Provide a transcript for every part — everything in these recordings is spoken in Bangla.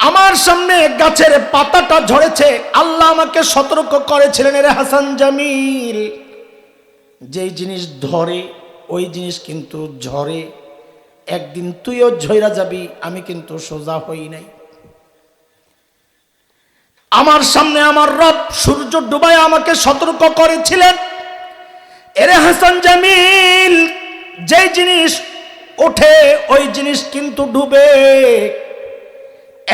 আমার সামনে গাছের পাতাটা ঝরেছে, আল্লাহ আমাকে সতর্ক করেছিলেন, রে হাসান জামিল, যেই জিনিস ধরে ওই জিনিস কিন্তু ঝরে, একদিন তুইও ঝইরা যাবি। আমি কিন্তু সোজা হই নাই। আমার সামনে আমার রব সূর্য ডুবায় আমাকে সতর্ক করেছিলেন, এরে হাসান জামিল, যেই জিনিস ওঠে ওই জিনিস কিন্তু ডুবে,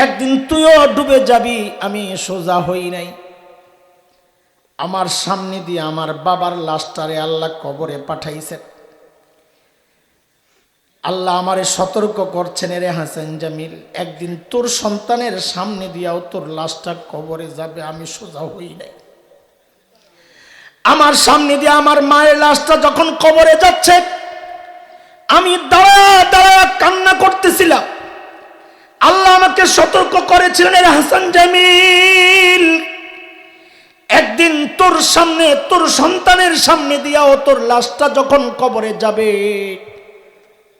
একদিন তুইও ডুবে যাবি। আমি সোজা হই নাই। আমার সামনে দিয়ে আমার বাবার লাশটারে আল্লাহ কবরে পাঠাইছেন। আল্লাহ আমারে সতর্ক করছেন, রে হাসান জামিল, একদিন তোর সন্তানের সামনে দিয়াও তোর লাশটা কবরে যাবে। আমি সোজা হই নাই। আমার সামনে দিয়ে আমার মায়ের লাশটা যখন কবরে যাচ্ছে, আমি দাঁড়া দাঁড়া কান্না করতেছিলাম। আল্লাহ আমাকে সতর্ক করেছিলেন, রে হাসান জামিল, একদিন তোর সামনে তোর সন্তানের সামনে দিয়াও তোর লাশটা যখন কবরে যাবে,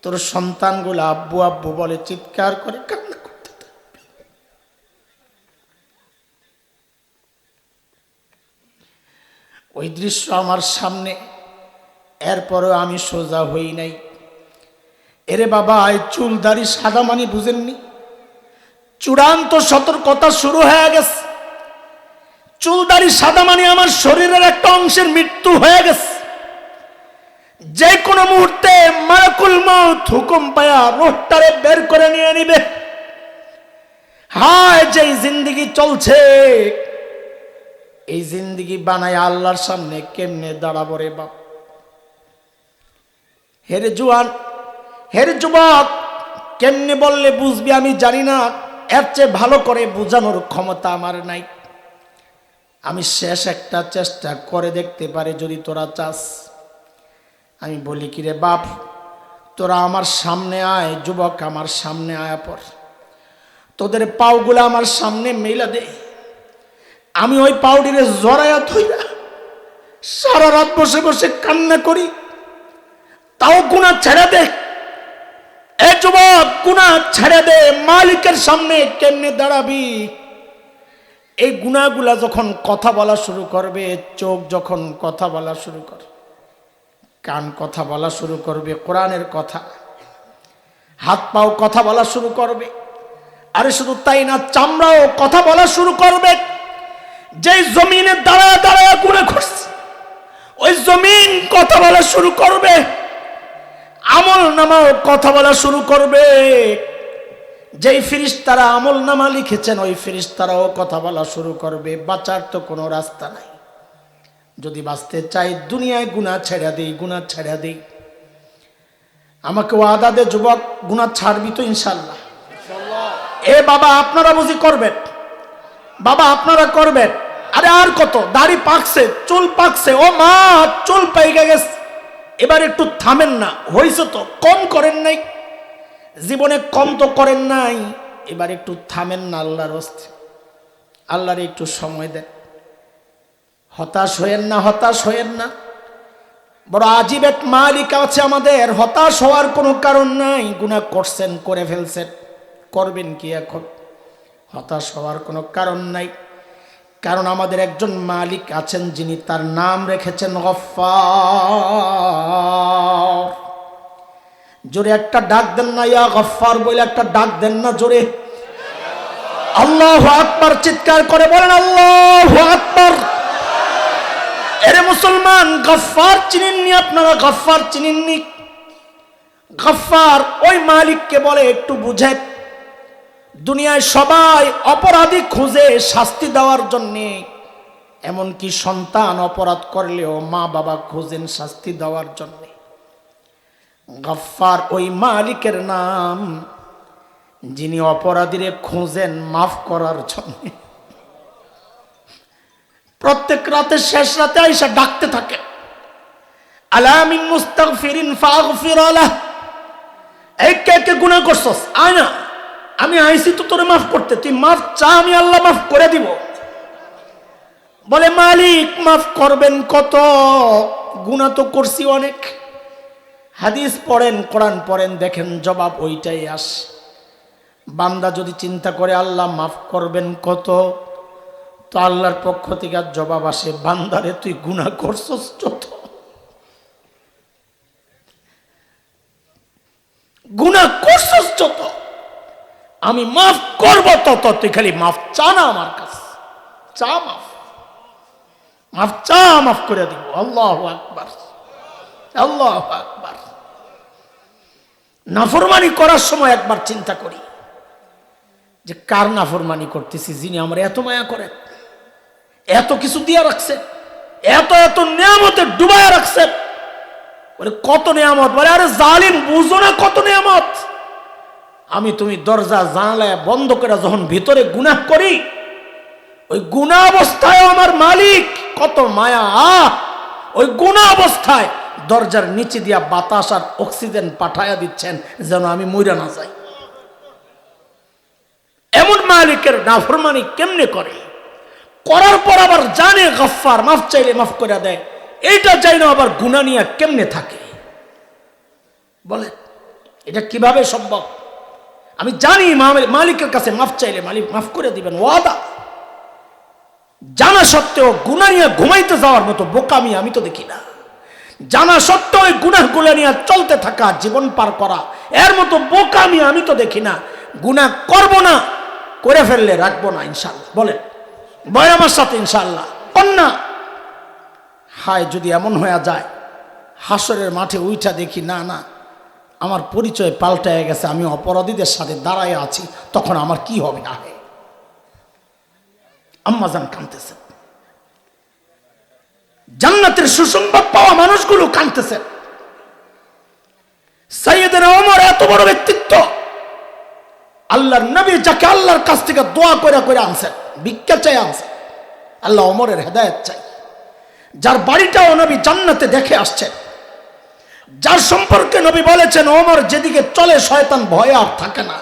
তোর সন্তানগুলো আব্বু আব্বু বলে চিৎকার করে কান্না করতে থাকবে। ওই দৃশ্য আমার সামনে, এরপরও আমি সোজা হই নাই। এরে বাবা, এই চুল দাড়ি সাদা মানি বুঝেননি? চূড়ান্ত সতর্কতা শুরু হয়ে গেছে। চুল দাড়ি সাদা মানি আমার শরীরের একটা অংশের মৃত্যু হয়ে গেছে। যে কোনো মুহূর্তে মালাকুল মউত হুকুম পায়া রূহটারে বের করে নিয়ে নিবে। হায়, যেই জিন্দেগি চলছে, এই জিন্দেগি বানায় আল্লাহর সামনে কেমনে দাঁড়াবো রে বাপ? হেরে জুয়ান, হেরে যুবক, কেমনে বললে বুঝবি আমি জানি না। এর চেয়ে ভালো করে বোঝানোর ক্ষমতা আমার নাই। আমি শেষ একটা চেষ্টা করে দেখতে পারি, যদি তোরা চাস। আমি বলি, কি রে বাপ, তোরা আমার সামনে আয়। যুবক, আমার সামনে আয়া পর, তোদের পাওগুলা আমার সামনে মেলা দে। আমি ওই পাউডিরে জড়াইয়া ধইরা সারা রাত বসে বসে কান্না করি, তাও গুনাহ ছেড়ে দে। এ যুবক, গুনাহ ছেড়ে দে। মালিকের সামনে কেমনে দাঁড়াবি? এই গুনাহগুলা যখন কথা বলা শুরু করবে, চোখ যখন কথা বলা শুরু করবে, কান কথা বলা শুরু করবে কোরআনের কথা, হাত পাও কথা বলা শুরু করবে, আরে শুধু তাই না, চামড়াও কথা বলা শুরু করবে। যেই জমিনে দাঁড়া দাঁড়া গুনাহ করছে, ওই জমিন কথা বলা শুরু করবে। আমল নামাও কথা বলা শুরু করবে। যেই ফেরেশতারা আমল নামা লিখেছেন, ওই ফেরেশতারাও কথা বলা শুরু করবে। বাঁচার তো কোনো রাস্তা নাই। যদি বাঁচতে চাই, দুনিয়ায় গুনাহ ছেড়ে দেই, গুনাহ ছেড়ে দেই। আমাকে ওয়াদা দে যুবক, গুনাহ ছাড়বি তো ইনশাল্লাহ? এ বাবা, আপনারা বুঝি করবেন? বাবা, আপনারা করবেন? আরে আর কত, দাড়ি পাকছে, চুল পাকছে, ও মা, চুল পাইকে গেছে, এবার একটু থামেন না। হইছে তো, কম করেন নাই জীবনে, কম তো করেন নাই, এবার একটু থামেন না আল্লাহর রাস্তে। আল্লাহর একটু সময় দেন। হতাশ হয়েন না, হতাশ হয়েন না। বড় আজীব এক মালিক আছে আমাদের, হতাশ হওয়ার কোনো কারণ নাই। গুনাহ করছেন, করে ফেলছেন, করবেন কি এখন? হতাশ হওয়ার কোনো কারণ নাই, কারণ আমাদের একজন মালিক আছেন, যিনি তার নাম রেখেছেন গফফার। জোরে একটা ডাক দেন না, ইয়া গফফার বলে একটা ডাক দেন না জোরে। আল্লাহু আকবার চিৎকার করে বলেন, আল্লাহু আকবার। এরে মুসলমান, গফফার চিনেননি আপনারা? গফফার চিনেননি? গফফার ওই মালিককে বলে, একটু বুঝেন। দুনিয়ায় সবাই অপরাধী খুঁজে শাস্তি দেওয়ার জন্যে, এমনকি সন্তান অপরাধ করলেও মা বাবা খুঁজেন শাস্তি দেওয়ার জন্যে। গফফার ওই মালিকের নাম, যিনি অপরাধীরে খুঁজেন মাফ করার জন্যে। প্রত্যেক রাতে শেষ রাতে আইসা ডাকতে থাকে, আলা মিন মুস্তাগফিরিন ফাগফির লাহ। এই কে কে গুনাহ করছস, আয় না, আমি আইছি তো তোরে মাফ করতে, তুই মাফ চা, আমি আল্লাহ মাফ করে দিব। বলে, মালিক মাফ করবেন কত, গুনাহ তো করছি অনেক। হাদিস পড়েন, কোরআন পড়েন, দেখেন জবাব ওইটাই আসে। বান্দা যদি চিন্তা করে আল্লাহ মাফ করবেন কত, তো আল্লাহর পক্ষ থেকে জবাব আসে, বান্দারে তুই গুনাহ করছস যত, গুনাহ করছস যত, আমি মাফ করব তত, তুই খালি মাফ চা না আমার কাছে, চা মাফ, মাফ চা, মাফ করে দিব। আল্লাহু আকবার, আল্লাহু আকবার। নাফরমানি করার সময় একবার চিন্তা করি যে কার নাফরমানি করতেছি, যিনি আমরা এত মায়া করেন, এত কিছু দিয়ে রাখছে, এত এত নিয়ামতে ডুবাইয়া রাখছে। বলে কত নিয়ামত, বলে আরে জালিম বুঝো না কত নিয়ামত। আমি তুমি দরজা জানালায় বন্ধ করে যখন ভিতরে গুনাহ করি, ওই গুনাহ অবস্থায় আমার মালিক কত মায়া, ওই গুনাহ অবস্থায় দরজার নিচে দিয়া বাতাস আর অক্সিজেন পাঠায়া দিচ্ছেন যেন আমি মইরা না যাই। এমন মালিকের নাফরমানি কেমনে করে, করার পর আবার জানে গফফার, মাফ চাইলে মাফ করে দেয়, এইটা চাই না আবার গুনাহ নিয়ে কেমনে থাকে বলে, এটা কিভাবে সম্ভব? আমি জানি মালিকের কাছে মাফ চাইলে মালিক মাফ করে দিবেন, ওয়াদা। জানা সত্ত্বেও গুনাহ নিয়ে ঘুমাইতে যাওয়ার মতো বোকামি আমি তো দেখি না। জানা সত্ত্বেও ওই গুনাহগুলো নিয়ে চলতে থাকা, জীবন পার করা, এর মতো বোকামি আমি তো দেখি না। গুনাহ করব না, করে ফেললে রাখবো না ইনশাআল্লাহ। বলেন বয় আমার সাথে ইনশাআল্লাহ কন্যা। হায় যদি এমন হয়ে যায় হাসরের মাঠে উইঠা দেখি না না আমার পরিচয় পাল্টায় গেছে, আমি অপরাধীদের সাথে দাঁড়ায় আছি, তখন আমার কি হবে? আহে আম্মাজান কাঁদতেছেন, জান্নাতের সুসংবাদ পাওয়া মানুষগুলো কাঁদতেছেন। সাইয়েদনা ওমর এত বড় ব্যক্তিত্ব, আল্লাহর নবী যাকে আল্লাহর কাছ থেকে দোয়া করে করে আনছেন, ভিক্ষা চাই আনছেন, আল্লাহ ওমরের হেদায়েত চাই, যার বাড়িটাও নবী জান্নাতে দেখে আসছেন, যার সম্পর্কে নবী বলেছেন ওমর যেদিকে চলে শয়তান ভয়ে আর থাকে না,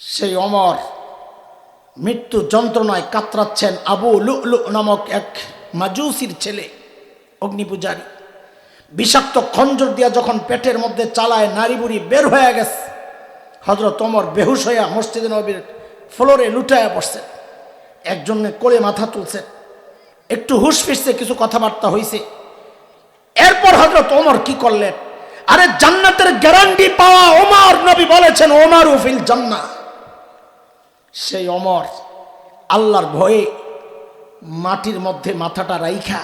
সেই ওমর মৃত্যু যন্ত্রণায় কাতরাচ্ছেন। আবু লুলু নামক এক মাজুসির ছেলে, অগ্নিপূজারী, বিষাক্ত খঞ্জর দিয়া যখন পেটের মধ্যে চালায়, নারী বুড়ি বের হয়ে গেছে, হযরত ওমর বেহুশ হইয়া মসজিদে নববীর ফ্লোরে লুটাইয়া পড়ছেন। একজনে কোলে মাথা তুলছেন, একটু হুশ ফিরছে, কিছু কথাবার্তা হইছে। এরপর হযরত ওমর কি করলেন? আরে জান্নাতের গ্যারান্টি পাওয়া ওমর, নবী বলেছেন ওমরু ফিল জান্নাহ। সেই ওমর আল্লাহর ভয়ে মাটির মধ্যে মাথাটা রাইখা,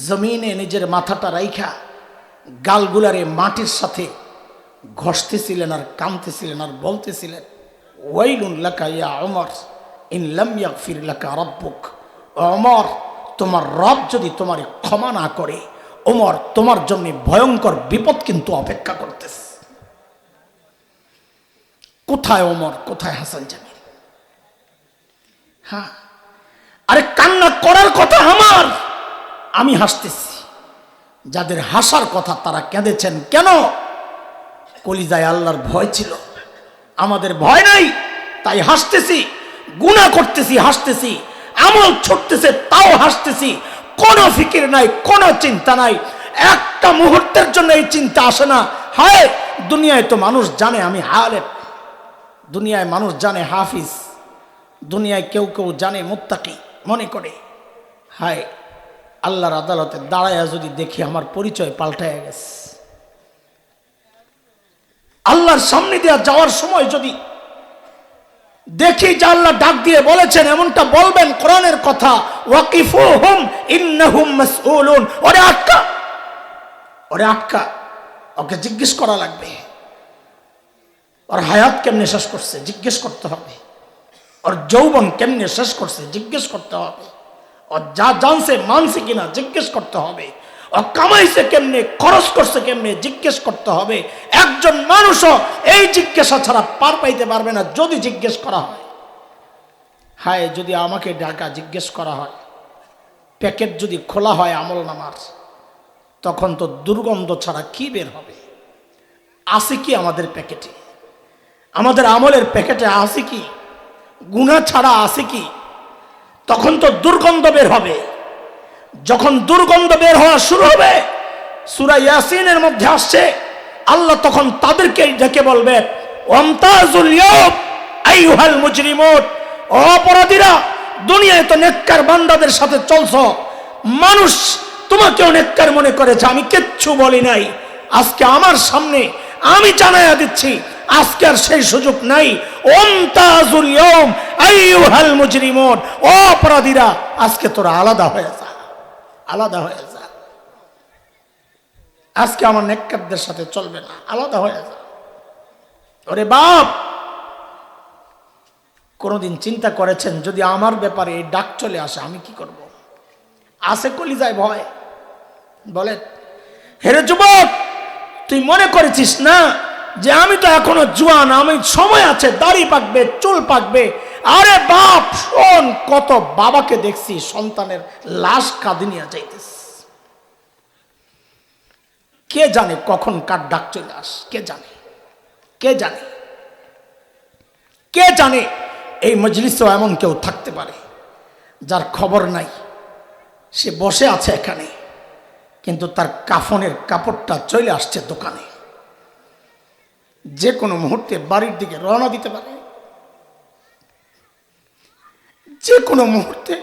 জমিনে নিজের মাথাটা রাইখা, গালগুলারে মাটির সাথে ঘষতেছিলেন আর কাঁদতেছিলেন আর বলতেছিলেন, ওয়াইলুন লাকা ইয়া ওমর ইন লাম ইয়াগফির লাকা রাব্বুক। ওমর, তোমার রব যদি তোমার ক্ষমা না করে, ওমর তোমার জন্য ভয়ঙ্কর বিপদ কিন্তু অপেক্ষা করতেছে। কোথায় ওমর, কোথায় হাসান জামিল? হ্যাঁ, আরে কান্না করার কথা আমার, আমি হাসতেছি। যাদের হাসার কথা তারা কেঁদেছেন কেন? কলিজায় আল্লাহর ভয় ছিল, আমাদের ভয় নাই, তাই হাসতেছি। গুনাহ করতেছি হাসতেছি, আমল ছুটতেছে তাও হাসতেছি, কোনো ফিকির নাই, কোনো চিন্তা নাই। একটা মুহূর্তের জন্য এই চিন্তা আসে না, হায় দুনিয়ায় তো মানুষ জানে আমি আলেম, দুনিয়ায় মানুষ জানে হাফিজ, দুনিয়ায় কেউ কেউ জানে মুত্তাকি মনে করে, হায় আল্লাহর আদালতে দাঁড়ায়া যদি দেখি আমার পরিচয় পাল্টায় গেছে, আল্লাহর সামনে দিয়ে যাওয়ার সময় যদি দেখি যে আল্লাহ ডাক দিয়ে বলেছেন এমনটা বলবেন, কোরআনের কথা, ওয়াকিফুহুম ইন্নাহুম মাসউলুন। ওরে আটকা, ওরে আটকা, ওকে জিজ্ঞেস করা লাগবে। ওর হায়াত কেমনে শেষ করছে জিজ্ঞেস করতে হবে, ওর যৌবন কেমনে শেষ করছে জিজ্ঞেস করতে হবে, ও যা জানছে মানছে কিনা জিজ্ঞেস করতে হবে, ও কামাইছে কেমনে, খরচ করছে কেমনে জিজ্ঞেস করতে হবে। একজন মানুষও এই জিজ্ঞাসা ছাড়া পার পাইতে পারবে না যদি জিজ্ঞেস করা হয়। হায় যদি আমাকে ডাকা জিজ্ঞেস করা হয়, প্যাকেট যদি খোলা হয় আমল নামার, তখন তো দুর্গন্ধ ছাড়া কি বের হবে? আছে কি আমাদের প্যাকেটে, আমাদের আমলের প্যাকেটে আছে কি? গুনাহ ছাড়া আছে কি? তখন তো দুর্গন্ধ বের হবে। যখন দুর্গন্ধ বের হওয়া শুরু হবে, সূরা ইয়াসিনের মধ্যে আসছে, আল্লাহ তখন তাদেরকে ডেকে বলবে, ওয়ামতাজুল ইয়াউম আইয়ুহাল মুজরিমুন, অপরাধীরা, দুনিয়ায় তো নেককার বান্দাদের সাথে চলছো, মানুষ তোমাকেও নেককার মনে করেছে, আমি কিচ্ছু বলি নাই। আজকে আমার সামনে আমি জানাইয়া দিচ্ছি, আজকে আর সেই সুযোগ নাই। ওয়ামতাজুল ইয়াউম আইয়ুহাল মুজরিমুন, অপরাধীরা, আজকে তোরা আলাদা হয়ে যা, আলাদা হয়ে যা। আজকে আমার নেককারদের সাথে চলবে না, আলাদা হয়ে যা। ওরে বাপ, কোনদিন চিন্তা করেছেন যদি আমার ব্যাপারে এই ডাক চলে আসে আমি কি করব? আসে কলিজায় ভয়? বলে, হেরে যুবক, তুই মনে করেছিস না যে আমি তো এখনো জোয়ান, আমি সময় আছে, দাড়ি পাকবে, চুল পাকবে। আরে বাপ শোন, কত বাবাকে দেখছি সন্তানের লাশ কাঁধে নিয়ে যাইতেছে। কে জানে কখন কার ডাক চলে আস, কে জানে, কে জানে, কে জানে। এই মজলিসেও এমন কেউ থাকতে পারে যার খবর নাই, সে বসে আছে এখানে, কিন্তু তার কাফনের কাপড়টা চলে আসছে দোকানে, যে কোনো মুহূর্তে বাড়ির দিকে রওনা দিতে পারে, যে কোনো মুহূর্তে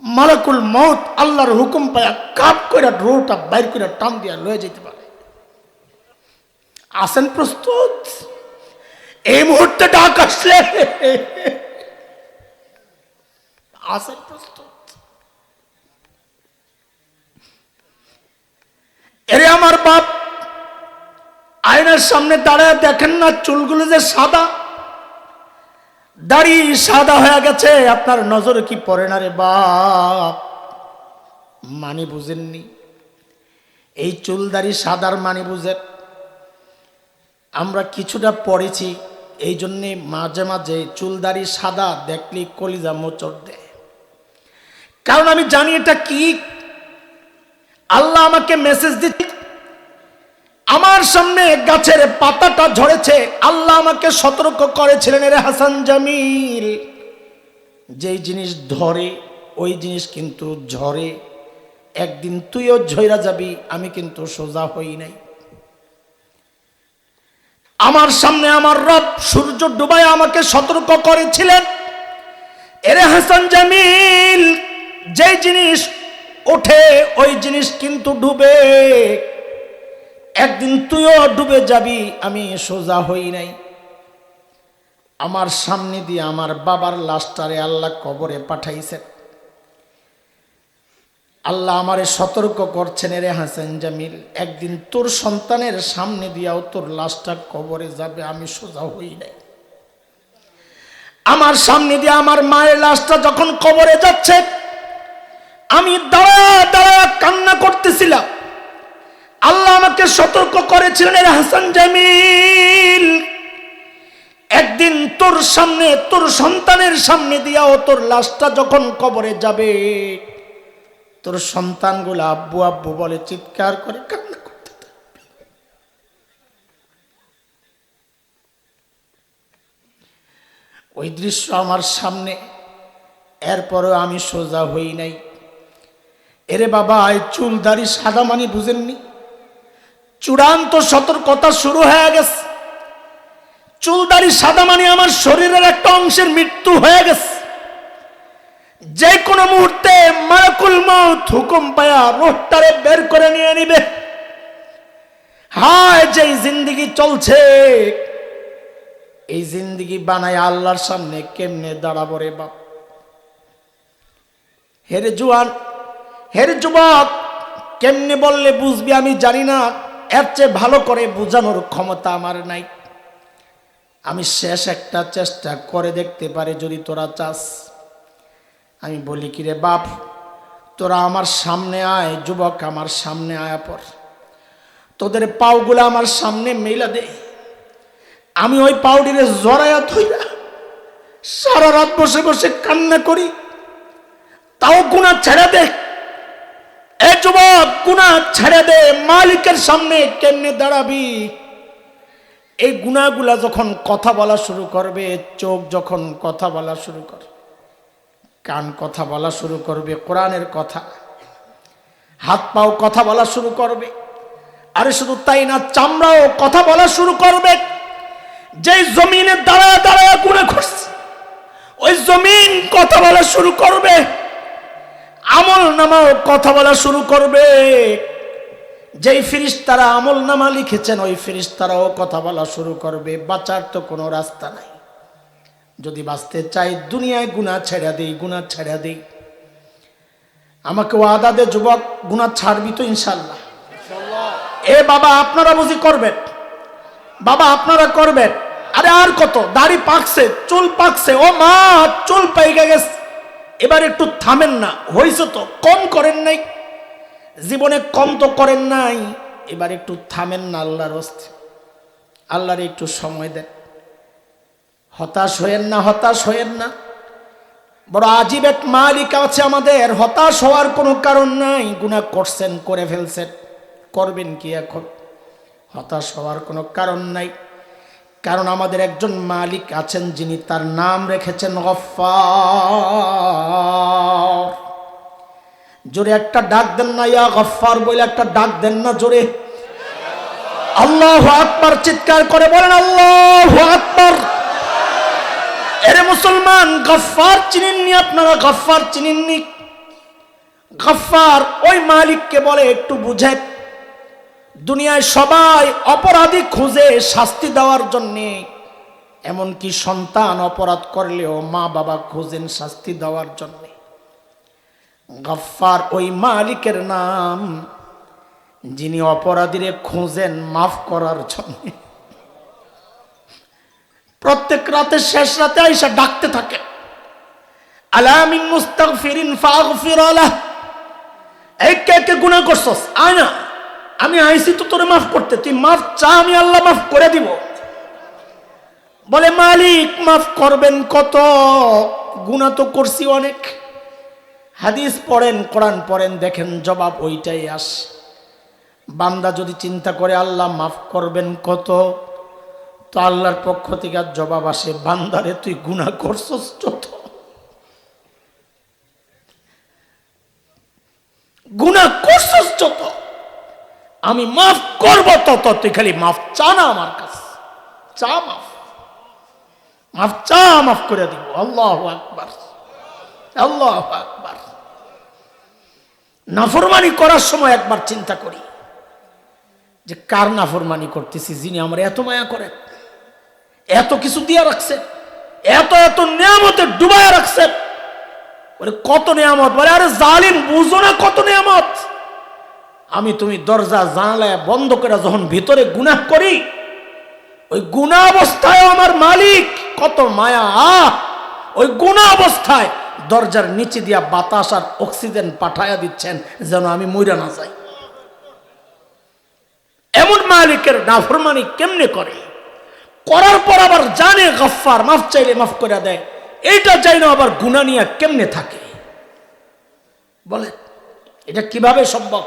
মালাকুল মউত আল্লাহর হুকুম পায়া কাপ করে রোটা বাইর করে টান দিয়া লয়ে যেতে পারে। আসেন প্রস্তুত? এই মুহূর্তে ডাক আসলে আসেন প্রস্তুত? এরে আমার বাপ, আয়নার সামনে দাঁড়ায় দেখেন না চুলগুলো যে সাদা, দাড়ি সাদা হয়ে গেছে, আপনার নজরে কি পড়ে না রে বাপ? মানে বুঝেননি? এই চুল দাড়ি সাদার মানে বুঝেন? আমরা কিছুটা পড়েছি, এই জন্যে মাঝে মাঝে চুল দাড়ি সাদা দেখলে কলিজা মোচড় দেয়, কারণ আমি জানি এটা কি। আল্লাহ আমাকে মেসেজ দিচ্ছে, আমার সামনে গাছের পাতাটা ঝরেছে, আল্লাহ আমাকে সতর্ক করেছিলেন, রে হাসান জামিল, যেই জিনিস ধরে ওই জিনিস কিন্তু ঝরে, একদিন তুইও ঝইরা যাবি, আমি কিন্তু সোজা হই নাই। আমার সামনে আমার রব সূর্য ডুবায় আমাকে সতর্ক করেছিলেন, এরে হাসান জামিল, যেই জিনিস ওঠে ওই জিনিস কিন্তু ডুবে, একদিন তুইও ডুবে যাবি, আমি সোজা হই নাই। আমার সামনে দিয়ে আমার বাবার লাশটারে আল্লাহ কবরে পাঠাইছেন, আল্লাহ আমারে সতর্ক করছেন, রে হাসান জামিল, একদিন তোর সন্তানের সামনে দিয়াও তোর লাশটা কবরে যাবে, আমি সোজা হই নাই। আমার সামনে দিয়ে আমার মায়ের লাশটা যখন কবরে যাচ্ছে, আমি দাঁড়া দাঁড়া কান্না করতেছিলাম। আল্লাহ আমাকে সতর্ক করেছিলেন, রে হাসান জামিল, একদিন তোর সামনে, তোর সন্তানের সামনে দিয়াও তোর লাশটা যখন কবরে যাবে, তোর সন্তানগুলো আব্বু আব্বু বলে চিৎকার করে কান্না করতে থাকবে। ওই দৃশ্য আমার সামনে, এরপরও আমি সোজা হই নাই। এরে বাবা, এই চুল দাড়ি সাদা মানি বুঝেননি? চূড়ান্ত সতর্কতা শুরু হয়ে গেছে। চুল দাড়ি সাদা মানি আমার শরীরের একটা অংশের মৃত্যু হয়ে গেছে। যে কোনো মুহূর্তে মালাকুল মউত হুকুম পায়া রূহটারে বের করে নিয়ে নিবে। হায়, যেই জিন্দেগি চলছে, এই জিন্দেগি বানায় আল্লাহর সামনে কেমনে দাঁড়াবো রে বাপ? হেরে জুয়ান, হেরে যুবক, কেমনে বললে বুঝবি আমি জানি না, এর চেয়ে ভালো করে বোঝানোর ক্ষমতা আমার নাই। আমি শেষ একটা চেষ্টা করে দেখতে পারি যদি তোরা চাস। আমি বলি কি রে বাপ, তোরা আমার সামনে আয়, যুবক আমার সামনে আয়া পর, তোদের পাওগুলা আমার সামনে মেলা দে, আমি ওই পাউডিরে জড়াইয়া ধইরা সারা রাত বসে বসে কান্না করি, তাও গুনাহ ছেড়ে দে। এ যুবক, গুনাহ ছেড়ে দে, মালিকের সামনে কেমনে দাঁড়াবি? এই গুনাহগুলা যখন কথা বলা শুরু করবে, চোখ যখন কথা বলা শুরু করবে, কান কথা বলা শুরু করবে কোরআনের কথা, হাত পাও কথা বলা শুরু করবে, আরে শুধু তাই না, চামড়াও কথা বলা শুরু করবে। যে জমিনে দাঁড়ায় দাঁড়ায় গুনাহ করছে, ওই জমিন কথা বলা শুরু করবে, আমল নামাও কথা বলা শুরু করবে। যেই ফেরেশতারা আমল নামা লিখেছেন ওই ফেরেশতারাও কথা বলা শুরু করবে। বাঁচার তো কোনো রাস্তা নাই। যদি বাঁচতে চাই দুনিয়ায় গুনাহ ছেড়ে দেই, গুনাহ ছেড়ে দেই। আমাকে ওয়াদা দে যুবক, গুনাহ ছাড়বি তো ইনশাআল্লাহ? এ বাবা আপনারা বুঝি করবেন? বাবা আপনারা করবেন? আরে আর কত, দাড়ি পাকছে, চুল পাকছে, ও মা চুল পাইকে গেছে, এবার একটু থামেন না। হয়েছে তো, কম করেন নাই জীবনে, কম তো করেন নাই, এবার একটু থামেন না আল্লাহর হস্তে, আল্লাহর একটু সময় দেন। হতাশ হয়েন না, হতাশ হয়েন না। বড় আজীব এক মালিক আছে আমাদের, হতাশ হওয়ার কোনো কারণ নাই। গুনাহ করছেন, করে ফেলছেন, করবেন কি এখন? হতাশ হওয়ার কোনো কারণ নাই, কারণ আমাদের একজন মালিক আছেন যিনি তার নাম রেখেছেন গফফার। জোরে একটা ডাক দেন না, ইয়া গফফার বলে একটা ডাক দেন না জোরে। আল্লাহু আকবার চিৎকার করে বলেন আল্লাহু আকবার। এরে মুসলমান, গফফার চিনেননি আপনারা? গফফার চিনেননি? গফফার ওই মালিককে বলে একটু বুঝেন। দুনিয়ায় সবাই অপরাধী খুঁজে শাস্তি দেওয়ার জন্যে, এমনকি সন্তান অপরাধ করলেও মা বাবা খুঁজেন শাস্তি দেওয়ার জন্যে। গফফার ওই মালিকের নাম যিনি অপরাধীরে খুঁজেন মাফ করার জন্যে। প্রত্যেক রাতে শেষ রাতে আইসা ডাকতে থাকে, আলা মিন মুস্তাগফিরিন ফাগফির লাহ। এই কে কে গুনাহ করছস, আয় না, আমি আইছি তো তোরে মাফ করতে, তুই মাফ চা, আমি আল্লাহ মাফ করে দিব। বলে মালিক মাফ করবেন কত, গুনাহ তো করছি অনেক। হাদিস পড়েন, কোরআন পড়েন, দেখেন জবাব ওইটাই আসে। বান্দা যদি চিন্তা করে আল্লাহ মাফ করবেন কত, তো আল্লাহর পক্ষ থেকে জবাব আসে, বান্দারে তুই গুনাহ করছস যত, গুনাহ করছস যত, আমি মাফ করব তত, তুই খালি মাফ চা না আমার কাছে, চা মাফ, মাফ চা, মাফ করে দিব। আল্লাহু আকবার, আল্লাহু আকবার। নাফরমানি করার সময় একবার চিন্তা করি যে কার নাফরমানি করতেছি, যিনি আমার এত মায়া করেন, এত কিছু দিয়ে রাখছে, এত এত নিয়ামতে ডুবায় রাখছে। বলে কত নিয়ামত, বলে আরে জালিম বুঝো না কত নিয়ামত। আমি তুমি দরজা জানালায় বন্ধ করে যখন ভিতরে গুনাহ করি, ওই গুনাহ অবস্থায় আমার মালিক কত মায়া, ওই গুনাহ অবস্থায় দরজার নিচে দিয়া বাতাস আর অক্সিজেন পাঠায়া দিচ্ছেন যেন আমি মইরা না যাই। এমন মালিকের নাফরমানি কেমনে করে? করার পর আবার জানে গফফার, মাফ চাইলে মাফ করে দেয়, এইটা চাই না আবার গুনাহ নিয়ে কেমনে থাকে? বলে এটা কিভাবে সম্ভব?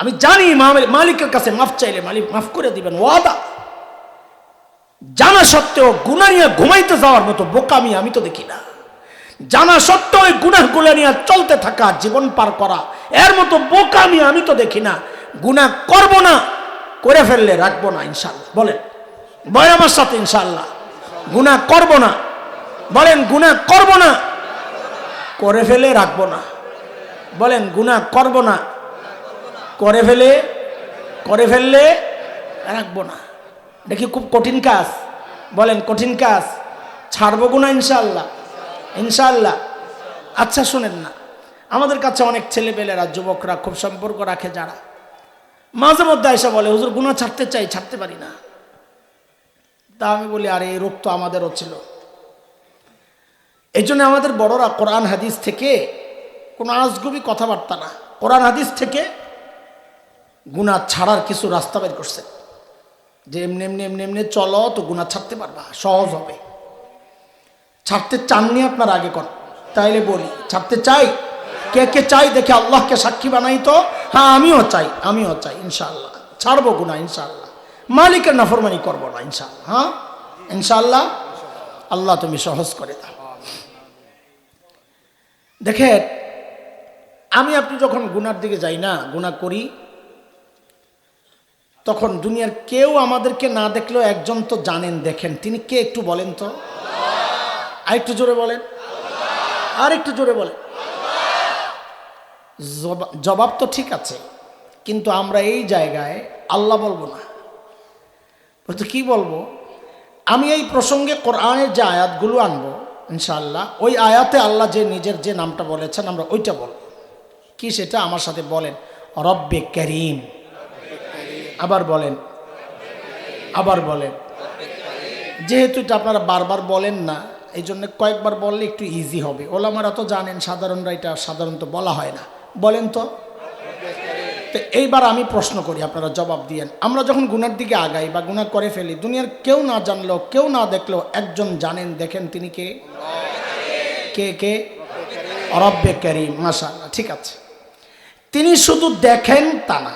আমি জানি মালিকের কাছে মাফ চাইলে মালিক মাফ করে দিবেন, ওয়াদা। জানা সত্ত্বেও গুনাহ নিয়ে ঘুমাইতে যাওয়ার মতো বোকামি আমি তো দেখি না। জানা সত্ত্বেও ওই গুনাহগুলো নিয়ে চলতে থাকা, জীবন পার করা, এর মতো বোকামি আমি তো দেখি না। গুনাহ করব না, করে ফেললে রাখবো না ইনশাআল্লাহ। বলেন বলেন আমার সাথে ইনশাআল্লাহ, গুনাহ করব না। বলেন গুনাহ করব না, করে ফেলে রাখবো না। বলেন গুনাহ করব না, করে ফেললে রাখবো না। এটা কি খুব কঠিন কাজ? বলেন কঠিন কাজ? ছাড়বো গুনাহ ইনশাআল্লাহ, ইনশাআল্লাহ। আচ্ছা শুনেন না, আমাদের কাছে অনেক ছেলেপেলেরা, যুবকরা খুব সম্পর্ক রাখে, যারা মাঝে মধ্যে এসে বলে হুজুর গুনাহ ছাড়তে চাই, ছাড়তে পারি না। তা আমি বলি আরে এই রোগ তো আমাদেরও ছিল। এই জন্য আমাদের বড়রা কোরআন হাদিস থেকে কোনো আজগুবি কথাবার্তা না, কোরআন হাদিস থেকে গুনাহ ছাড়ার কিছু রাস্তা বের করছে, যে এমনি এমনি এমনি এমনি চলো তো গুনাহ ছাড়তে পারবা, সহজ হবে। ছাড়তে চাননি আপনার আগে কর, তাইলে বলি ছাড়তে চাই? কে কে চাই দেখে আল্লাহকে সাক্ষী বানাই তো। হ্যাঁ আমিও চাই, আমিও চাই ইনশাআল্লাহ। ছাড়বো গুনাহ ইনশাআল্লাহ, মালিকের নাফরমানি করবো না ইনশাআল্লাহ। হ্যাঁ ইনশাআল্লাহ, আল্লাহ তুমি সহজ করে দাও। দেখেন আমি আপনি যখন গুনার দিকে যাই না, গুনাহ করি, তখন দুনিয়ার কেউ আমাদেরকে না দেখলেও একজন তো জানেন, দেখেন, তিনি কে একটু বলেন তো? আর একটু জোরে বলেন, আর একটু জোরে বলেন। জবাব তো ঠিক আছে, কিন্তু আমরা এই জায়গায় আল্লাহ বলবো না, বলতে কি বলবো? আমি এই প্রসঙ্গে কোরআনের যে আয়াতগুলো আনবো ইনশাআল্লাহ, ওই আয়াতে আল্লাহ যে নিজের যে নামটা বলেছেন আমরা ওইটা বলবো। কি সেটা? আমার সাথে বলেন, রব্বে করিম। আবার বলেন, আবার বলেন। যেহেতু এটা আপনারা বারবার বলেন না, এই জন্য কয়েকবার বললে একটু ইজি হবে। ওলামারা তো জানেন, সাধারণরা এটা সাধারণত বলা হয় না। বলেন তো। তো এইবার আমি প্রশ্ন করি, আপনারা জবাব দিয়েন। আমরা যখন গুনার দিকে আগাই বা গুনাহ করে ফেলি, দুনিয়ার কেউ না জানলেও, কেউ না দেখলেও একজন জানেন, দেখেন, তিনি কে? কে কে? রব্বে করিম। মাশাআল্লাহ, ঠিক আছে। তিনি শুধু দেখেন তা না,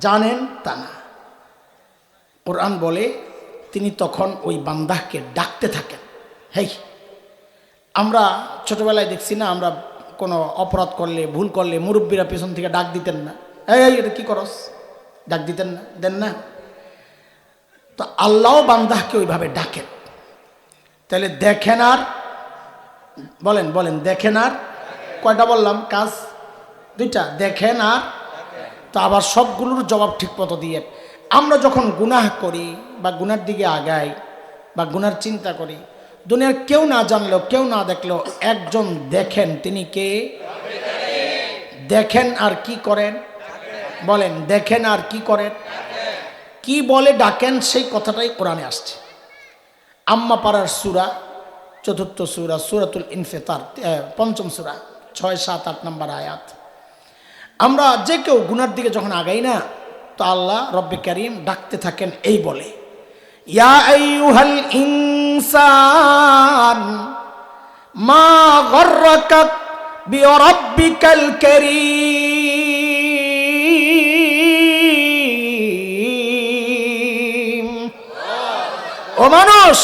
জানেন তা না। কোরআন বলে তিনি তখন ওই বান্দাকে ডাকতে থাকেন। হেই, আমরা ছোটবেলায় দেখছি না, আমরা কোনো অপরাধ করলে, ভুল করলে মুরব্বীরা পেছন থেকে ডাক দিতেন না, এই এটা কি করস, ডাক দিতেন না, দেন না? তো আল্লাহ বান্দাকে ওইভাবে ডাকেন। তাহলে দেখেন আর বলেন, বলেন, দেখেন আর কয়টা বললাম? কাজ দুইটা, দেখেন আর। তো আবার সবগুলোর জবাব ঠিক মতো দিয়ে আমরা যখন গুনাহ করি বা গুনার দিকে আগাই বা গুনার চিন্তা করি, দুনিয়ার কেউ না জানলেও, কেউ না দেখলেও একজন দেখেন, তিনি কে? দেখেন আর কি করেন? বলেন, দেখেন আর কি করেন? কি বলে ডাকেন, সেই কথাটাই কোরআনে আসছে। আম্মা পাড়ার সূরা, চতুর্থ সূরা, সূরাতুল ইনফিতার, পঞ্চম সূরা, 6, 7, 8 নম্বর আয়াত। আমরা যে কেউ গুনার দিকে যখন আগাই না, তো আল্লাহ রব্বে কারীম ডাকতে থাকেন এই বলে, ইয়া আইয়ুহাল ইনসান মা গররাকা বিরাব্বিকাল কারীম। ও মানুষ,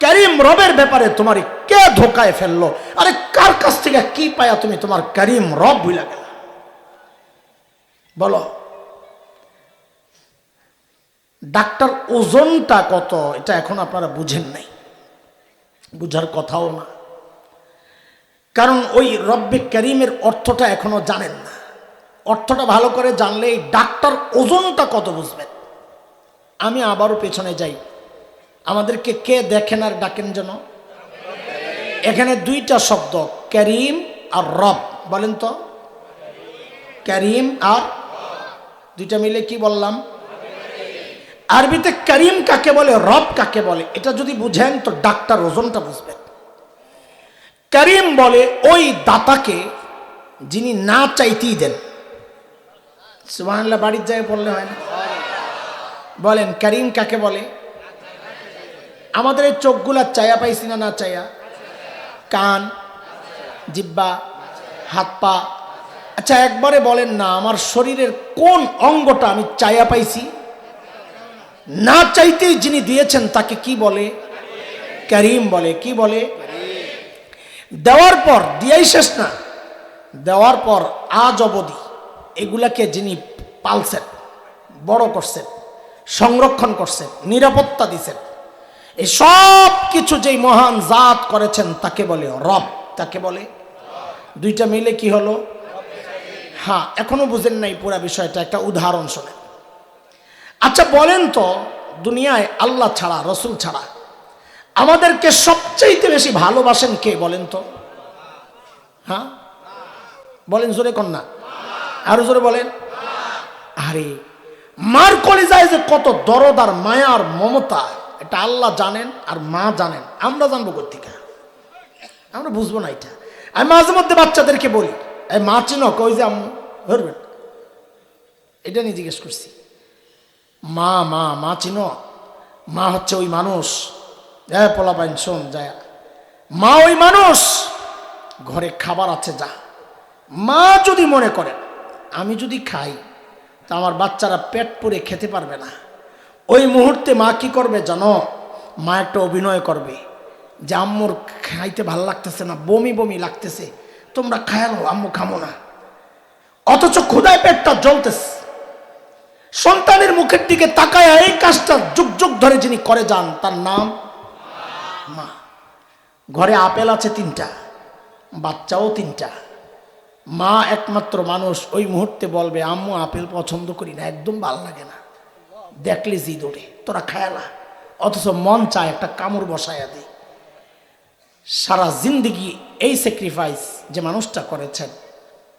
করিম রবের ব্যাপারে তোমার কে ধোকায় ফেললো? আরে কার কাছ থেকে কি পায়া তুমি তোমার করিম রব ভুলে গেল? বলো। ডাক্তার ওজনটা কত, এটা এখন আপনারা বুঝেন নাই, বুঝার কথাও না। কারণ ওই রব্বে করিমের অর্থটা এখনো জানেন না। অর্থটা ভালো করে জানলে এই ডাক্তার ওজনটা কত বুঝবেন। আমি আবারও পেছনে যাই, আমাদেরকে কে দেখেন আর ডাকেন যেন? এখানে দুইটা শব্দ, করিম আর রব। বলেন তো, করিম আর, দুইটা মিলে কি বললাম? আরবিতে করিম কাকে বলে, রব কাকে বলে, এটা যদি বুঝেন তো ডাক্তার ওজনটা বুঝবেন। করিম বলে ওই দাতাকে যিনি না চাইতেই দেন। সুবহানাল্লাহ, বাড়ির জায়গায় পড়লে হয় না? বলেন, করিম কাকে বলে? আমাদের এই চোখগুলা চায়া পাইছি না, না চায়া? কান, জিহ্বা, হাত পা। আচ্ছা একবারে বলেন না, আমার শরীরের কোন অঙ্গটা আমি চায়া পাইছি? না চাইতেই যিনি দিয়েছেন তাকে কি বলে? করিম বলে। কি বলে? দেওয়ার পর দিয়াই শেষ না, দেওয়ার পর আজ অবধি এগুলাকে যিনি পালছেন, বড় করছেন, সংরক্ষণ করছেন, নিরাপত্তা দিচ্ছেন, এই সব কিছু যেই মহান জাত করেছেন তাকে বলে রব। তাকে বলে, দুইটা মিলে কি হলো? হ্যাঁ, এখনো বুঝেন নাই পুরো বিষয়টা, একটা উদাহরণ শোনেন। আচ্ছা বলেন তো, দুনিয়ায় আল্লাহ ছাড়া, রসুল ছাড়া আমাদেরকে সবচেয়ে বেশি ভালোবাসেন কে বলেন তো? হ্যাঁ বলেন, জোরে কন্যা, আরো জোরে বলেন। আরে মার কলিজায় যে কত দরদ আর মায়া আর মমতা, এটা আল্লাহ জানেন আর মা জানেন, আমরা জানবো কোথেকে? আমরা বুঝবো না এটা। আমি মাঝে মধ্যে বাচ্চাদেরকে বলি, এই মা চিনো? কই যে আম্মু, ধরবেন, এটা নিয়ে জিজ্ঞেস করছি, মা মা মা চিনো? মা হচ্ছে ওই মানুষ, পোলা পাইন শোন যায়, মা ওই মানুষ, ঘরে খাবার আছে যা। মা যদি মনে করেন আমি যদি খাই তা আমার বাচ্চারা পেট পুরে খেতে পারবে না, ওই মুহূর্তে মা কি করবে জানো? মা একটা অভিনয় করবে যে আম্মুর খাইতে ভালো লাগতেছে না, বমি বমি লাগতেছে, তোমরা খায়ালো, আম্মু খামো না। অথচ ক্ষুধায় পেটটা জ্বলতেছে, সন্তানের মুখের দিকে তাকায় এই কাজটা যুগ যুগ ধরে যিনি করে যান তার নাম মা। ঘরে আপেল আছে 3টা, বাচ্চাও 3টা, মা একমাত্র মানুষ ওই মুহূর্তে বলবে আম্মু আপেল পছন্দ করি না, একদম ভালো লাগে না, দেখলে জি দৌড়ে তোরা খায়ালা, অথচ মন চায় একটা কামড় বসায়া দিই। সারা জিন্দিগি এই স্যাক্রিফাইস যে মানুষটা করেছেন,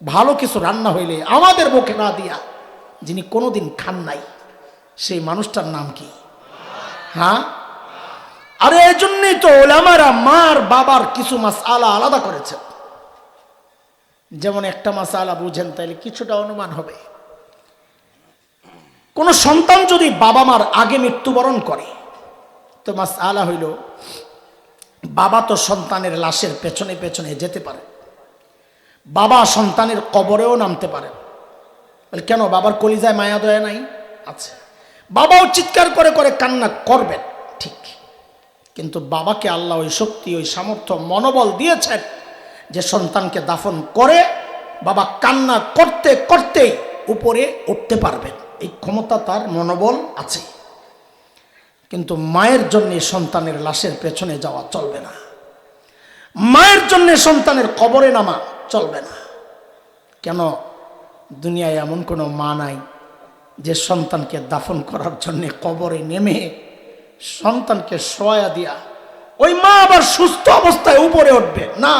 ভালো কিছু রান্না হইলে আমাদের মুখে না দিয়া যিনি কোনোদিন খান নাই, সেই মানুষটার নাম কি? হ্যাঁ, আরে এই জন্যই তো ওলামারা মার বাবার কিছু মাসআলা আলাদা করেছেন। যেমন একটা মাসআলা বুঝেন তাইলে কিছুটা অনুমান হবে। কোন সন্তান যদি বাবা মার আগে মৃত্যুবরণ করে তো মাসআলা হইল, বাবা তো সন্তানের লাশের পেছনে পেছনে যেতে পারে, বাবা সন্তানের কবরেও নামতে পারে। কেন? বাবার কলিজায় মায়া দয়া নাই? আছে। বাবাও চিৎকার করে করে কান্না করবেন, ঠিক, কিন্তু বাবাকে আল্লাহ ওই শক্তি, ওই সামর্থ্য, মনোবল দিয়েছেন যে সন্তানকে দাফন করে বাবা কান্না করতে করতেই উপরে উঠতে পারবেন, এই ক্ষমতা তার, মনোবল আছে। কিন্তু মায়ের জন্য সন্তানের লাশের পেছনে যাওয়া চলবে না, মায়ের জন্য সন্তানের কবরে নামা চলবে না। কেন? দুনিয়ায় এমন কোনো মা নাই যে সন্তানকে দাফন করার জন্য কবরে নেমে সন্তানকে শোয়া দিয়া ওই মা আবার সুস্থ অবস্থায় উপরে উঠবে না,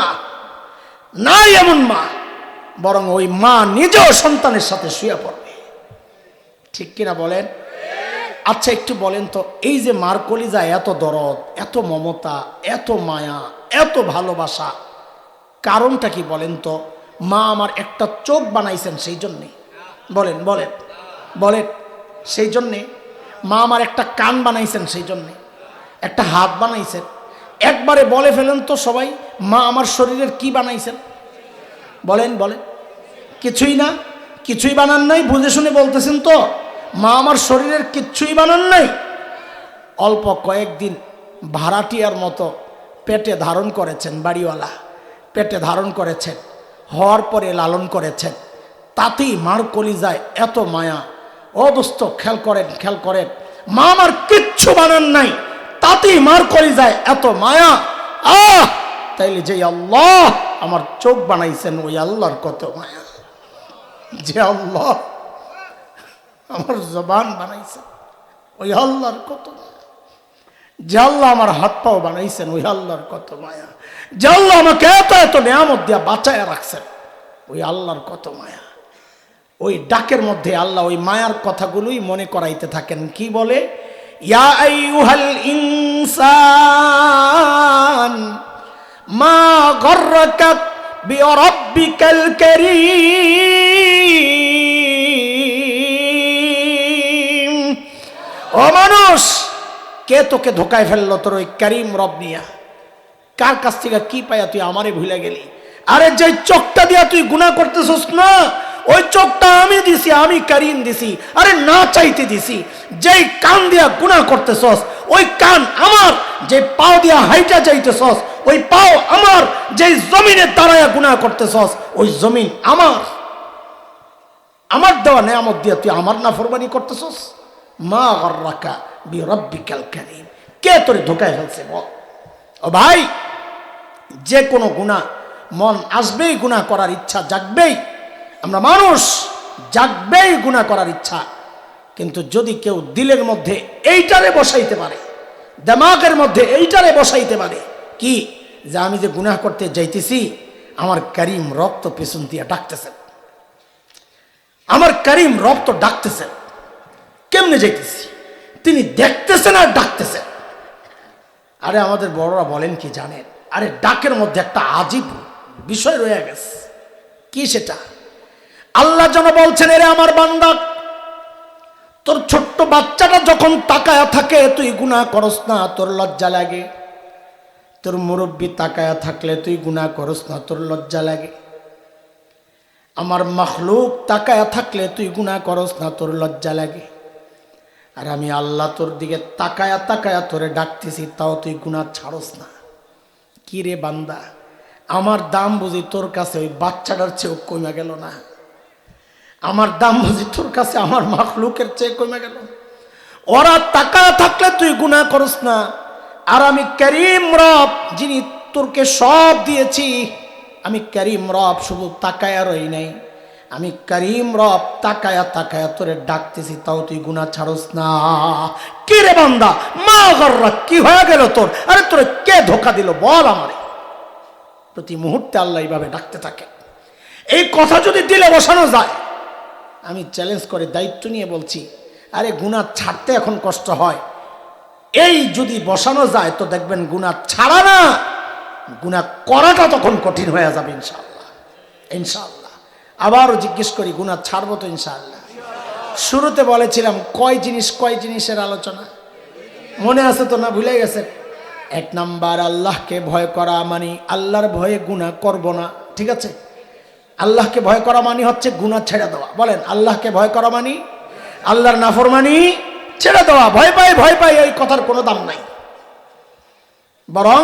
নাই এমন মা। বরং ওই মা নিজেও সন্তানের সাথে শুয়ে পড়বে, ঠিক কিনা বলেন? আচ্ছা একটু বলেন তো, এই যে মার কলিজায় এত দরদ, এত মমতা, এত মায়া, এত ভালোবাসা, কারণটা কি বলেন তো? মা আমার একটা চোখ বানাইছেন সেই জন্যে, বলেন বলেন বলেন, সেই জন্যে। মা আমার একটা কান বানাইছেন সেই জন্যে, একটা হাত বানাইছেন। একবারে বলে ফেলেন তো সবাই, মা আমার শরীরের কি বানাইছেন? বলেন বলেন। কিছুই না, কিছুই বানান নাই। বুঝে শুনে বলতেছেন তো? মা আমার শরীরের কিচ্ছুই বানান নাই। অল্প কয়েকদিন ভাড়াটিয়ার মতো পেটে ধারণ করেছেন, বাড়িওয়ালা পেটে ধারণ করেছেন, হওয়ার পরে লালন করেছেন, তাতেই মার কলিজায় এত মায়া। ও দোস্ত খেয়াল করেন, খেয়াল করেন, মা আমার কিচ্ছু বানান নাই, তাতেই মার কলিজায় এত মায়া। তাইলে যে আল্লাহ আমার চোখ বানাইছেন ওই আল্লাহর কত মায়া, যে আল্লাহ আমার জবান বানাইছেন ওই আল্লাহর কত মায়া, যে আল্লাহ আমার হাত পাও বানাইছেন ওই আল্লাহর কত মায়া, যে আল্লাহ আমাকে এত এত নেয়ামত দিয়া বাঁচায় রাখছেন ওই আল্লাহর কত মায়া। ওই ডাকের মধ্যে আল্লাহ ওই মায়ার কথাগুলোই মনে করাইতে থাকেন। কি বলে? ইয়া আইয়ুহাল ইনসান মা গররাকা বিরাব্বিকাল কারীম। ও মানুষ, কে তোকে ধোকায় ফেললো তোর ওই করিম রব নিয়া? কার কাছ থেকে কি পাইয়া তুই আমারে ভুলে গেলি? আরে যে চোখটা দিয়া তুই গুনাহ করতেছস না, ওই চোখটা আমি দিছি, আমি করিম দিছি। আরে না চাইতে দিছি। যেই কান দিয়া গুনাহ করতেছস ওই কান আমার, যে পাও দিয়া হাইটা যাইতেছস ওই পাও আমার, যে জমিনে দাঁড়ায়া গুনাহ করতেছস ওই জমিন আমার। আমার দেওয়া নেয়ামত দিয়া তুই আমার নাফরমানি করতেছস। মা গররাকা বিরাব্বিকাল কারীম। কে তোরে ধোকায় ফেলছে বল? ও ভাই, যে কোনো গুনাহ মন আসবেই, গুনাহ করার ইচ্ছা জাগবেই। আমরা মানুষ, জাগবেই গুনাহ করার ইচ্ছা। কিন্তু যদি কেউ দিলের মধ্যে এইটারে বসাইতে পারে, দিমাগের মধ্যে এইটারে বসাইতে পারে কি, যে আমি যে গুনাহ করতে যাইতেছি আমার করিম রব তো পেছন দিয়ে ডাকতেছেন, আমার করিম রব তো ডাকতেছেন। কেমনে যাইতেছি? তিনি দেখতেছেন আর ডাকতেছেন। আরে আমাদের বড়রা বলেন কি জানেন? আরে ডাকের মধ্যে একটা আজীব বিষয় রয়ে গেছে। কি সেটা? আল্লাহ যেন বলছেন, এরে আমার বান্দা, তোর ছোট্ট বাচ্চাটা যখন তাকায়া থাকে তুই গুনাহ করস না, তোর লজ্জা লাগে। তোর মুরব্বী তাকায়া থাকলে তুই গুনাহ করস না, তোর লজ্জা লাগে। আমার মখলুক তাকায়া থাকলে তুই গুনাহ করস না, তোর লজ্জা লাগে। আর আমি আল্লাহ তোর দিকে তাকায়া তাকায়া তোরে ডাকতেছি, তাও তুই গুনাহ ছাড়স না। কি রে বান্দা, আমার দাম বুঝি তোর কাছে ওই বাচ্চাটার চেয়েও কমে গেল না? আমার দাম বুঝি তোর কাছে আমার মাখলুকের চেয়ে কমে গেল? ওরা টাকা থাকলে তুই গুনাহ করস না, আর আমি করিম রব যিনি তোরকে সব দিয়েছি, আমি করিম রব শুধু তাকায়া রই নাই, আমি করিম রব তাকায়া তাকায়া তোরে ডাকতেছি, তাও তুই গুনাহ ছাড়স না। কি রে বান্দা, মা গররা, কি হয়ে গেল তোর? আরে তোরে কে ধোকা দিল বল আমারে? প্রতি মুহূর্তে আল্লাহ এইভাবে ডাকতে থাকে। এই কথা যদি দিলে বসানো যায়, আমি চ্যালেঞ্জ করে দায়িত্ব নিয়ে বলছি, আরে গুনাহ ছাড়তে এখন কষ্ট হয়, এই যদি বসানো যায় তো দেখবেন গুনাহ ছাড়া না, গুনাহ করাটা তখন কঠিন হয়ে যাবে ইনশাআল্লাহ। ইনশাআল্লাহ আবারও জিজ্ঞেস করি, গুনাহ ছাড়বো তো ইনশাআল্লাহ? শুরুতে বলেছিলাম কয় জিনিসের আলোচনা মনে আছে তো? না ভুলে গেছে? এক নাম্বার, আল্লাহকে ভয় করা, মানে আল্লাহর ভয়ে গুনাহ করব না। ঠিক আছে, আল্লাহকে ভয় করা মানে হচ্ছে গুনাহ ছেড়ে দেওয়া। বলেন, আল্লাহকে ভয় করা মানে আল্লাহর নাফরমানি ছেড়ে দেওয়া। ভয় পাই এই কথার কোনো দাম নাই, বরং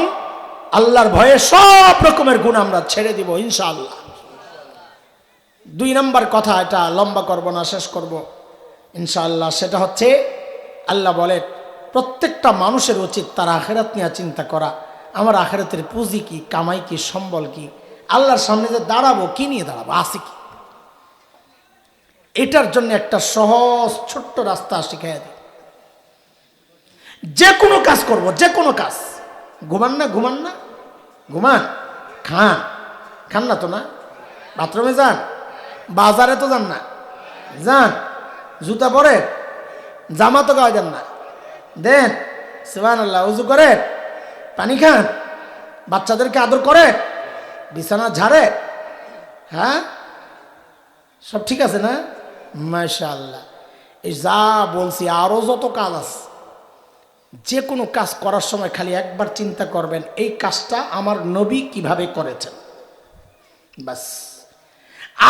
আল্লাহর ভয়ে সব রকমের গুনাহ আমরা ছেড়ে দিব ইনশাআল্লাহ। দুই নাম্বার কথা, এটা লম্বা করব না, শেষ করব ইনশাআল্লাহ, সেটা হচ্ছে আল্লাহ বলে প্রত্যেকটা মানুষের উচিত তার আখিরাত নিয়ে চিন্তা করা। আমার আখিরাতের পুঁজি কি, কামাই কি, সম্বল কি, আল্লাহর সামনে যে দাঁড়াবো কি নিয়ে দাঁড়াবো, আছে কি? এটার জন্য একটা সহজ ছোট্ট রাস্তা শিখাইয়া দিই। যে কোনো কাজ করব, যে কোনো কাজ, ঘুমান না, খান না তো না, বাথরুমে যান, বাজারে তো যান না, যান, জুতা পরে, জামা তো গায়ে দেন না, দেন সুবহানাল্লাহ, উযু করে, পানি খান, বাচ্চাদেরকে আদর করে, বিছানা ঝাড়ে, হ্যাঁ সব ঠিক আছে না? মাশাআল্লাহ। এই যা বলছি আরো যত কাজ আছে, যে কোনো কাজ করার সময় খালি একবার চিন্তা করবেন, এই কাজটা আমার নবী কিভাবে করেছেন, বাস।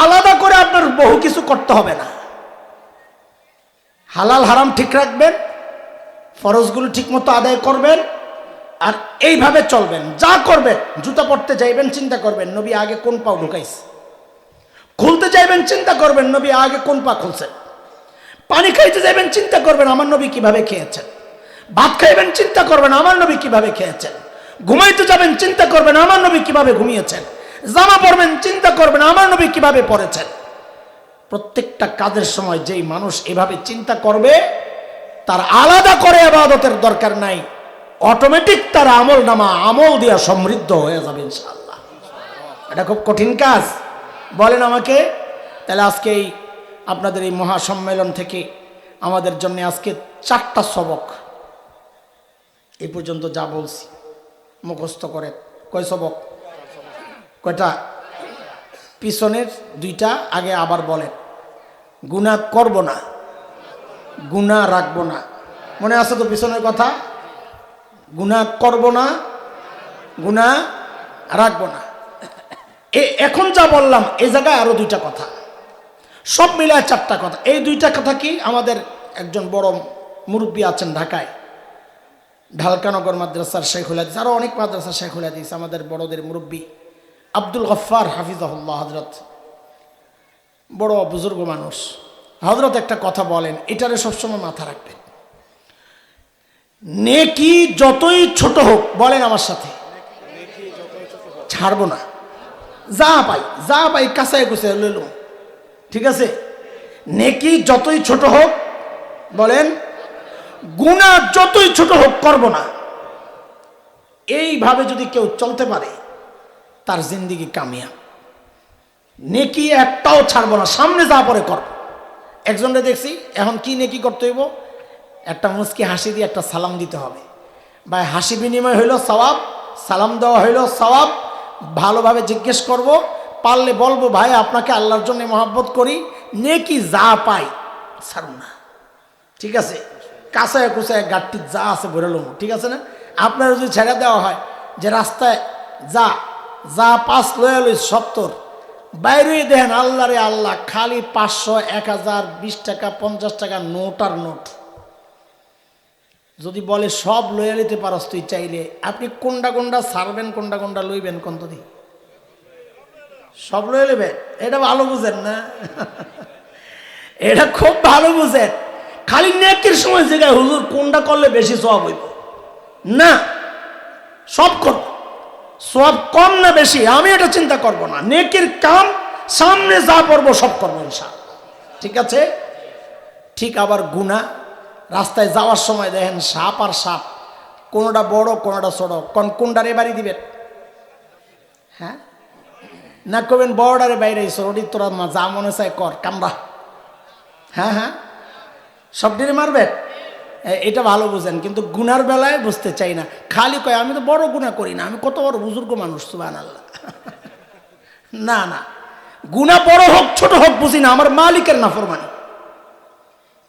আলাদা করে আপনার বহু কিছু করতে হবে না। হালাল হারাম ঠিক রাখবেন, ফরজগুলো ঠিক মতো আদায় করবেন, আর এইভাবে চলবেন। যা করবেন, জুতা পরতে যাইবেন চিন্তা করবেন নবী আগে কোন পাও ঢুকাইছে, খুলতে যাইবেন চিন্তা করবেন নবী আগে কোন পা খুলছেন, পানি খাইতে যাইবেন চিন্তা করবেন আমার নবী কিভাবে খেয়েছেন, ভাত খাইবেন চিন্তা করবেন আমার নবী কিভাবে খেয়েছেন, ঘুমাইতে যাবেন চিন্তা করবেন আমার নবী কিভাবে ঘুমিয়েছেন, জামা পরবেন চিন্তা করবেন আমার নবী কিভাবে পরেছেন। প্রত্যেকটা কাজের সময় যেই মানুষ এভাবে চিন্তা করবে, তার আলাদা করে ইবাদতের দরকার নাই, অটোমেটিক তার আমল নামা আমল দিয়া সমৃদ্ধ হয়ে যাবে ইনশাআল্লাহ। এটা খুব কঠিন কাজ, বলেন আমাকে। তাহলে আজকে এই আপনাদের এই মহাসম্মেলন থেকে আমাদের জন্য আজকে 4টা সবক, এই পর্যন্ত যা বলছি মুখস্থ করে। কয় সবক? কয়টা? পিছনের 2টা আগে আবার বলেন। গুনাহ করব না, গুনাহ রাখবো না, মনে আছে তো পিছনের কথা? গুনাহ করব না, গুনাহ রাখবো না। এখন যা বললাম এই জায়গায় আরো 2টা কথা, সব মিলায় 4টা কথা। এই 2টা কথা কি, আমাদের একজন বড় মুরব্বী আছেন ঢাকায়, ঢালকানগর মাদ্রাসার শেখুল হাদিস, আরো অনেক মাদ্রাসার শেখুল হাদিস, আমাদের বড়দের মুরব্বী আব্দুল গফফার হাফিজাহুল্লাহ হযরত, বড় বুজুর্গ মানুষ। হযরত একটা কথা বলেন, এটারে সবসময় মাথা রাখবেন। নেকি যতই ছোট হোক, বলেন আমার সাথে, ছাড়বো না। যা পাই কাঁচায় কুচায় লইল, ঠিক আছে? নেকি যতই ছোট হোক, বলেন, গুনাহ যতই ছোট হোক করব না। এইভাবে যদি কেউ চলতে পারে তার জিন্দেগি কামিয়াব। নেকি একটাও ছাড়বো না, সামনে যা পরে করব। একজনকে দেখছি, এখন কি নেকি করতে হইব, একটা মুস্কি হাসি দিয়ে একটা সালাম দিতে হবে। ভাই হাসি বিনিময় হইল সওয়াব, সালাম দেওয়া হইল সওয়াব। ভালোভাবে জিজ্ঞেস করব, পারলে বলবো ভাই আপনাকে আল্লাহর জন্য মহব্বত করি, নেকি যা পাই ছাড়ব না, ঠিক আছে? কাঁচায় কুচায় গাঠটি যা আছে বেরোলো, ঠিক আছে না? আপনার যদি ছেড়ে দেওয়া হয় যে রাস্তায় যা 5 লয়াল 70 বাইরে দেখেন, আল্লাহ রে আল্লাহ, খালি 500, 1000, 20 টাকা, 50 টাকা নোট আর নোট। যদি বলে সব লইয়া নিতে পারস তুই চাইলে, আপনি কোনটা ছাড়বেন, কোনটা লইবেন, কোন দি সব লইয়া নেবেন? এটা ভালো বুঝেন না? এটা খুব ভালো বুঝেন। খালি নেকির সময় জায়গায় হুজুর কোনটা করলে বেশি সওয়াব হইব, না, সব করব, সওয়াব কম না বেশি আমি এটা চিন্তা করব না। নেকির কাম সামনে যা পড়বো সব করবো ইনশাআল্লাহ, ঠিক আছে। ঠিক আবার গুনাহ, রাস্তায় যাওয়ার সময় দেখেন সাপ আর সাপ, কোনটা বড় কোনটা ছোট, কোনটারে বাড়ি দিবেন? হ্যাঁ, না কবেন বড়ডারে বাইরে ছোটি তোরা যা মনে চায় কর কামড়া, হ্যাঁ হ্যাঁ সব দিনে মারবেন, এটা ভালো বুঝেন। কিন্তু গুনার বেলায় বুঝতে চাই না, খালি কয় আমি তো বড় গুনাহ করি না, আমি কত বড় বুজুর্গ মানুষ, সুবহানাল্লাহ। না না, গুনাহ বড় হোক ছোট হোক বুঝি না, আমার মালিকের নাফরমানি।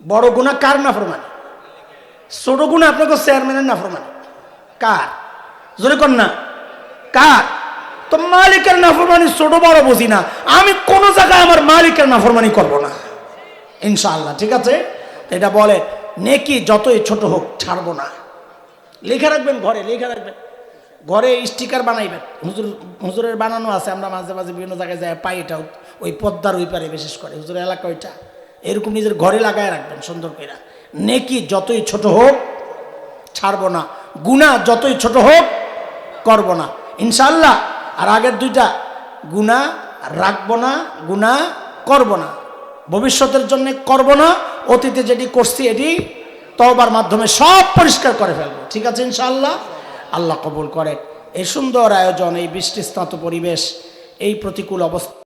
বড় গুনাহ কার নাফরমানি? ছোট গুনাহ আপনাকে চেয়ারম্যানের নাফরমানি। কার? জোরে কর না, কার? তো মালিকের নাফরমানি ছোট বড় বুঝি না, আমি কোন জায়গায় আমার মালিকের নাফরমানি করব না ইনশাআল্লাহ, ঠিক আছে। এটা বলে নেকি যতই ছোট হোক ছাড়বো না। লিখে রাখবেন ঘরে, লিখে রাখবেন ঘরে, স্টিকার বানাইবেন। হুজুরের বানানো আছে, আমরা মাঝে মাঝে বিভিন্ন জায়গায় যাই পাই, এটা ওই পদ্মার ওই পারে বিশেষ করে হুজুরের এলাকা ওইটা, এরকম নিজের ঘরে লাগায় রাখবেন সুন্দর করে। নেকি যতই ছোট হোক ছাড়বো না, গুনাহ যতই ছোট হোক করব না ইনশাআল্লাহ। আর আগের দুইটা, গুনাহ রাখবো না, গুনাহ করব না, ভবিষ্যতের জন্য করব না, অতীতে যেটি করছি এটি তওবার মাধ্যমে সব পরিষ্কার করে ফেলবো, ঠিক আছে ইনশাআল্লাহ। আল্লাহ কবুল করেন। এই সুন্দর আয়োজন, এই বৃষ্টিস্নাত পরিবেশ, এই প্রতিকূল অবস্থা